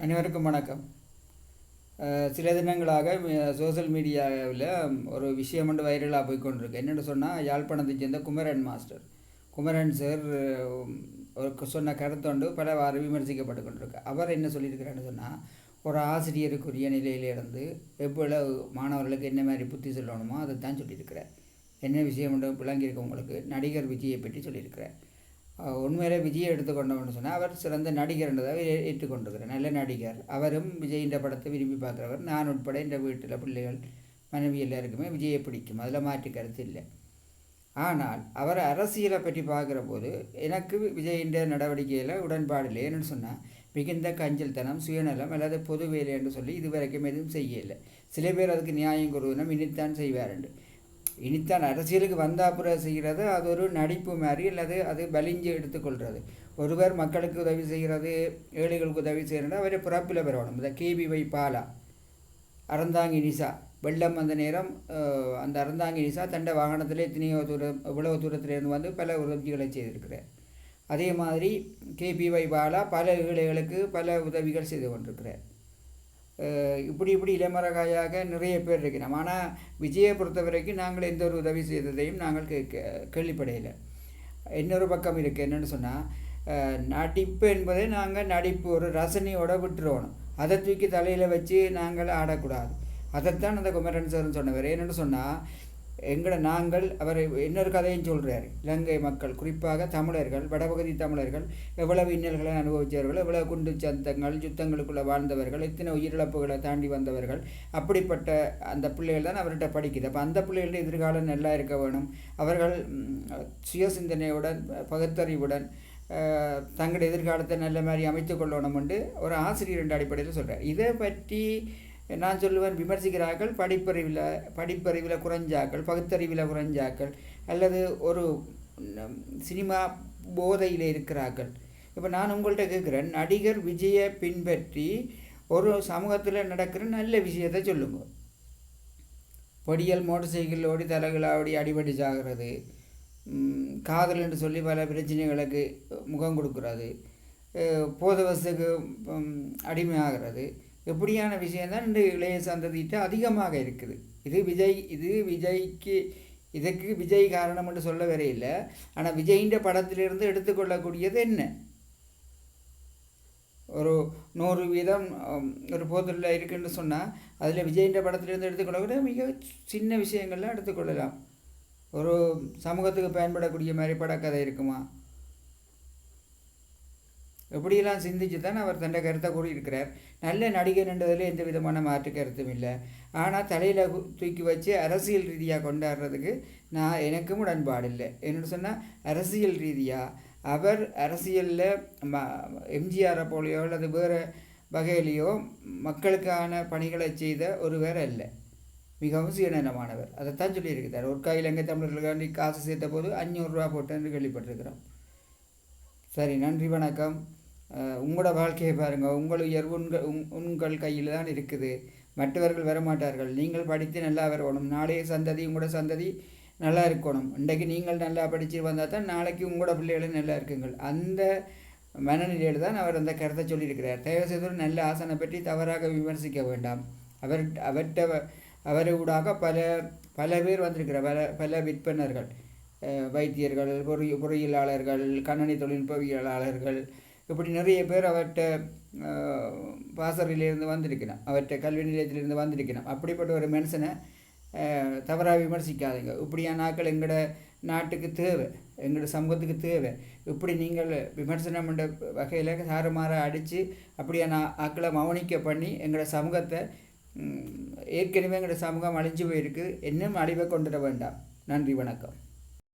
அனைவருக்கும் வணக்கம். சில தினங்களாக சோசியல் மீடியாவில் ஒரு விஷயம் வந்து வைரலாக போய்கொண்டிருக்கு. என்னென்னு சொன்னால், யாழ்ப்பாணத்தை சேர்ந்த குமரன் மாஸ்டர் குமரன் சார் ஒரு சொன்ன கருத்தொண்டு பலவாறு விமர்சிக்கப்பட்டு கொண்டிருக்கு. அவர் என்ன சொல்லியிருக்கிறான்னு சொன்னால், ஒரு ஆசிரியருக்குரிய நிலையிலிருந்து எவ்வளவு மாணவர்களுக்கு என்ன மாதிரி புத்தி சொல்லணுமோ அதை தான் சொல்லியிருக்கிறார். என்ன விஷயம் ஒன்று விளங்கியிருக்க உங்களுக்கு, நடிகர் விஜயை பற்றி சொல்லியிருக்கிறார். உண்மையிலே விஜயை எடுத்துக்கொண்டோம்னு சொன்னால், அவர் சிறந்த நடிகர் என்றதாக ஏற்றுக்கொண்டிருக்கிறார். நல்ல நடிகர். அவரும் விஜயின் படத்தை விரும்பி பார்க்குறவர். நான் உட்பட இந்த வீட்டில் பிள்ளைகள் மனைவி எல்லாருக்குமே விஜயை பிடிக்கும், அதில் மாற்று கருத்து இல்லை. ஆனால் அவர் அரசியலை பற்றி பார்க்குற போது எனக்கு விஜயின் நடவடிக்கையில் உடன்பாடு இல்லை. என்னென்னு சொன்னால், மிகுந்த கஞ்சல்தனம், சுயநலம் அல்லது பொது வேலை என்று சொல்லி இதுவரைக்கும் எதுவும் செய்யலை. சில பேர் அதுக்கு நியாயம் கூறுவதும் இனித்தான் செய்வாருண்டு. இனித்தான் அரசியலுக்கு வந்தாப்புறம் செய்கிறது அது ஒரு நடிப்பு மாதிரி, அல்லது அது பலிஞ்சு எடுத்துக்கொள்கிறது. ஒருவர் மக்களுக்கு உதவி செய்கிறது, ஏழைகளுக்கு உதவி செய்கிறது, அவரை பிறப்பில் பெறணும். இந்த KBY பாலா, அறந்தாங்கி நிசா, வெள்ளம் வந்த நேரம் அந்த அறந்தாங்கி நிசா தண்டை வாகனத்தில் இவ்வளவு தூரத்திலிருந்து வந்து பல உதவிகளை செய்திருக்கிறார். அதே மாதிரி KBY பாலா பல ஏழைகளுக்கு பல உதவிகள் செய்து கொண்டிருக்கிறார். இப்படி இளமரகாயாக நிறைய பேர் இருக்கிறோம். ஆனால் விஜயை பொறுத்த வரைக்கும் நாங்கள் எந்த ஒரு உதவி செய்ததையும் நாங்கள் கேள்விப்படையில. இன்னொரு பக்கம் இருக்குது. என்னென்னு சொன்னால், நடிப்பு என்பதை நாங்கள் நடிப்பு ஒரு ரசனையோடு விட்டுருவோம். அதை தூக்கி தலையில் வச்சு நாங்கள் ஆடக்கூடாது. அதைத்தான் அந்த குமரன் சார்னு சொன்னவர். என்னென்னு சொன்னால், நாங்கள் அவர் இன்னொரு கதையும் சொல்கிறார். இலங்கை மக்கள், குறிப்பாக தமிழர்கள், வடபகுதி தமிழர்கள் எவ்வளவு இன்னல்களை அனுபவித்தவர்கள், எவ்வளவு குண்டு சந்தங்கள் யுத்தங்களுக்குள்ளே வாழ்ந்தவர்கள், எத்தனை உயிரிழப்புகளை தாண்டி வந்தவர்கள், அப்படிப்பட்ட அந்த பிள்ளைகள் தான் அவர்கிட்ட படிக்குது. அப்போ அந்த பிள்ளைகளோட எதிர்காலம் நல்லா இருக்க வேணும். அவர்கள் சுயசிந்தனையுடன் பகுத்தறிவுடன் தங்களுடைய எதிர்காலத்தை நல்ல மாதிரி அமைத்து கொள்ளணும் என்று ஒரு ஆசிரியர் என்ற அடிப்படையில் சொல்கிறார். இதை பற்றி நான் சொல்லுவேன், விமர்சிக்கிறார்கள் படிப்பறிவில் குறைஞ்சாக்கள், பகுத்தறிவில் குறைஞ்சாக்கள், அல்லது ஒரு சினிமா போதையில் இருக்கிறார்கள். இப்போ நான் உங்கள்கிட்ட கேட்குறேன், நடிகர் விஜயை பின்பற்றி ஒரு சமூகத்தில் நடக்கிற நல்ல விஷயத்தை சொல்லுங்க. பொடியல் மோட்டர் சைக்கிள் ஓடி தலைகளாடி அடிபடி சாகிறது, காதல் என்று சொல்லி பல பிரச்சனைகளுக்கு முகம் கொடுக்குறது, போதவசுக்கு அடிமையாகிறது, எப்படியான விஷயந்தான் இந்த இளைய சந்ததியிட்ட அதிகமாக இருக்குது. இதுக்கு விஜய் காரணம் என்று சொல்ல வரையில்லை. ஆனால் விஜயின் படத்திலிருந்து எடுத்துக்கொள்ளக்கூடியது என்ன, ஒரு 100% ஒரு போதில் இருக்குன்னு சொன்னால், அதில் விஜயின் படத்திலிருந்து எடுத்துக்கொள்ளக்கூடிய மிக சின்ன விஷயங்கள்லாம் எடுத்துக்கொள்ளலாம். ஒரு சமூகத்துக்கு பயன்படக்கூடிய மாதிரி படக்கதை இருக்குமா? எப்படியெல்லாம் சிந்திச்சு தான் அவர் தன்னை கருத்தை கூறியிருக்கிறார். நல்ல நடிகர் என்றதில் எந்த விதமான மாற்று கருத்தும் இல்லை. ஆனால் தலையில் தூக்கி வச்சு அரசியல் ரீதியாக கொண்டாடுறதுக்கு எனக்கும் உடன்பாடு இல்லை. என்னென்னு சொன்னால், அரசியல் ரீதியாக அவர் அரசியலில் எம்ஜிஆரை போலையோ அல்லது வேறு வகையிலையோ மக்களுக்கான பணிகளை செய்த ஒருவர் அல்ல. மிகவும் சுயநலமானவர். அதைத்தான் சொல்லியிருக்கிறார். ஒரு இலங்கை தமிழர்களுக்காண்டி காசு சேர்த்த போது 500 ரூபா போட்டு என்று கேள்விப்பட்டிருக்கிறோம். சரி, நன்றி, வணக்கம். உங்களோட வாழ்க்கையை பாருங்கள். உங்கள் உயர்வு உங்கள் கையில் தான் இருக்குது. மற்றவர்கள் வரமாட்டார்கள். நீங்கள் படித்து நல்லா வரணும். நாளைய சந்ததி, உங்களோட சந்ததி நல்லா இருக்கணும். இன்றைக்கு நீங்கள் நல்லா படித்து வந்தால் தான் நாளைக்கு உங்களோட பிள்ளைகளும் நல்லா இருக்குங்கள். அந்த மனநிலையில் தான் அவர் அந்த கருத்தை சொல்லியிருக்கிறார். தயவுசெய்து நல்ல ஆசனை பற்றி தவறாக விமர்சிக்க வேண்டாம். அவரை ஊடாக பல பேர் வந்திருக்கிறார். பல விற்பனர்கள், வைத்தியர்கள், பொறியியலாளர்கள், கணனி தொழில்நுட்பவியலாளர்கள், இப்படி நிறைய பேர் அவர்கிட்ட பாசறையிலேருந்து வந்திருக்கணும், அவர்கிட்ட கல்வி நிலையத்திலிருந்து வந்திருக்கணும். அப்படிப்பட்ட ஒரு மனுஷனை தவறாக விமர்சிக்காதீங்க. இப்படியான ஆக்கள் எங்களோட நாட்டுக்கு தேவை, எங்களோட சமூகத்துக்கு தேவை. இப்படி நீங்கள் விமர்சனம் என்ற வகையில் சாரமாற அடித்து அப்படியான ஆக்களை மௌனிக்க பண்ணி எங்களோட சமூகத்தை, ஏற்கனவே எங்களோட சமூகம் அழிஞ்சு போயிருக்கு, இன்னும் அழிவை கொண்டுட வேண்டாம். நன்றி, வணக்கம்.